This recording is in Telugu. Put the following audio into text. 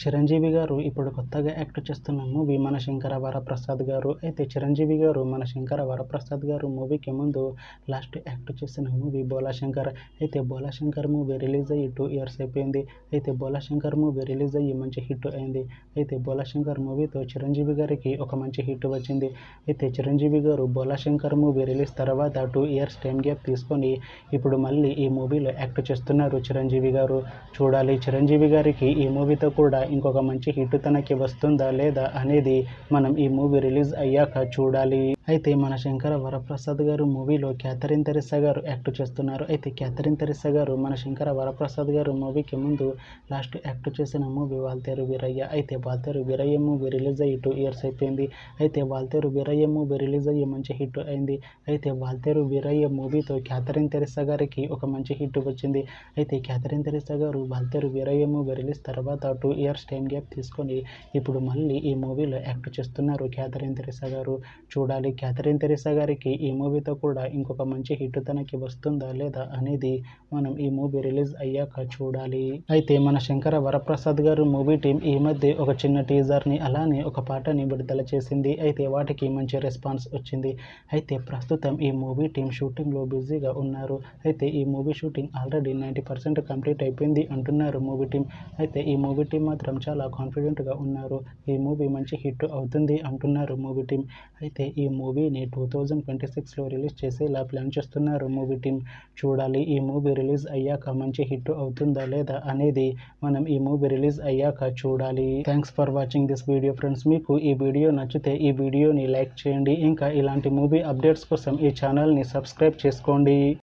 చిరంజీవి గారు ఇప్పుడు కొత్తగా యాక్ట్ చేస్తున్న మూవీ మన శంకర వరప్రసాద్ గారు. అయితే చిరంజీవి గారు మన శంకర వరప్రసాద్ గారు మూవీకి ముందు లాస్ట్ యాక్ట్ చేసిన మూవీ బోలా శంకర్. అయితే బోలా శంకర్ మూవీ రిలీజ్ అయ్యి 2 ఇయర్స్ అయిపోయింది. అయితే బోలా శంకర్ మూవీ రిలీజ్ అయ్యి మంచి హిట్ అయింది. అయితే బోలా శంకర్ మూవీతో చిరంజీవి గారికి ఒక మంచి హిట్ వచ్చింది. అయితే చిరంజీవి గారు బోలా శంకర్ మూవీ రిలీజ్ తర్వాత 2 ఇయర్స్ టైం గ్యాప్ తీసుకొని ఇప్పుడు మళ్ళీ ఈ మూవీలో యాక్ట్ చేస్తున్నారు చిరంజీవి గారు. చూడాలి చిరంజీవి గారికి ఈ మూవీతో కూడా ఇంకొక మంచి హిట్ తనకి వస్తుందా లేదా అనేది మనం ఈ మూవీ రిలీజ్ అయ్యాక చూడాలి. అయితే మన శంకర వరప్రసాద్ గారు మూవీలో క్యాథరిన్ తెరిసా గారు యాక్ట్ చేస్తున్నారు. అయితే క్యాథరిన్ తెరిసా గారు మన శంకర వరప్రసాద్ గారు మూవీకి ముందు లాస్ట్ యాక్ట్ చేసిన మూవీ వాల్తేరు వీరయ్య. అయితే వాల్తేరు వీరయ్య మూవీ రిలీజ్ అయ్యి 2 ఇయర్స్ అయిపోయింది. అయితే వాల్తేరు వీరయ్య మూవీ రిలీజ్ అయ్యి మంచి హిట్ అయింది. అయితే వాల్తేరు వీరయ్య మూవీతో క్యాథరిన్ తెరిసా గారికి ఒక మంచి హిట్ వచ్చింది. అయితే క్యాథరిన్ తెరిసా గారు వాల్తేరు వీరయ్య మూవీ రిలీజ్ తర్వాత 2 ఇయర్స్ టైం గ్యాప్ తీసుకొని ఇప్పుడు మళ్ళీ ఈ మూవీలో యాక్ట్ చేస్తున్నారు క్యాథరిన్ తెరిసా గారు. చూడాలి క్యాథరిన్ తెరిసా గారికి ఈ మూవీతో కూడా ఇంకొక మంచి హిట్ తనకి వస్తుందా లేదా అనేది మనం ఈ మూవీ రిలీజ్ అయ్యాక చూడాలి. అయితే మన శంకర వరప్రసాద్ గారు మూవీ టీం ఈ మధ్య ఒక చిన్న టీజర్ని అలానే ఒక పాటని విడుదల చేసింది. అయితే వాటికి మంచి రెస్పాన్స్ వచ్చింది. అయితే ప్రస్తుతం ఈ మూవీ టీం షూటింగ్లో బిజీగా ఉన్నారు. అయితే ఈ మూవీ షూటింగ్ ఆల్రెడీ 90% కంప్లీట్ అయిపోయింది అంటున్నారు మూవీ టీం. అయితే ఈ మూవీ టీం మాత్రం చాలా కాన్ఫిడెంట్గా ఉన్నారు. ఈ మూవీ మంచి హిట్ అవుతుంది అంటున్నారు మూవీ టీం. అయితే ఈ మూవీని 2026లో రిలీజ్ చేసేలా ప్లాన్ చేస్తున్నారు మూవీ టీం. చూడాలి ఈ మూవీ రిలీజ్ అయ్యాక మంచి హిట్ అవుతుందా లేదా అనేది మనం ఈ మూవీ రిలీజ్ అయ్యాక చూడాలి. Thanks for watching this video friends. మీకు ఈ వీడియో నచ్చితే ఈ వీడియోని లైక్ చేయండి. ఇంకా ఇలాంటి మూవీ అప్డేట్స్ కోసం ఈ ఛానల్ని సబ్స్క్రైబ్ చేసుకోండి.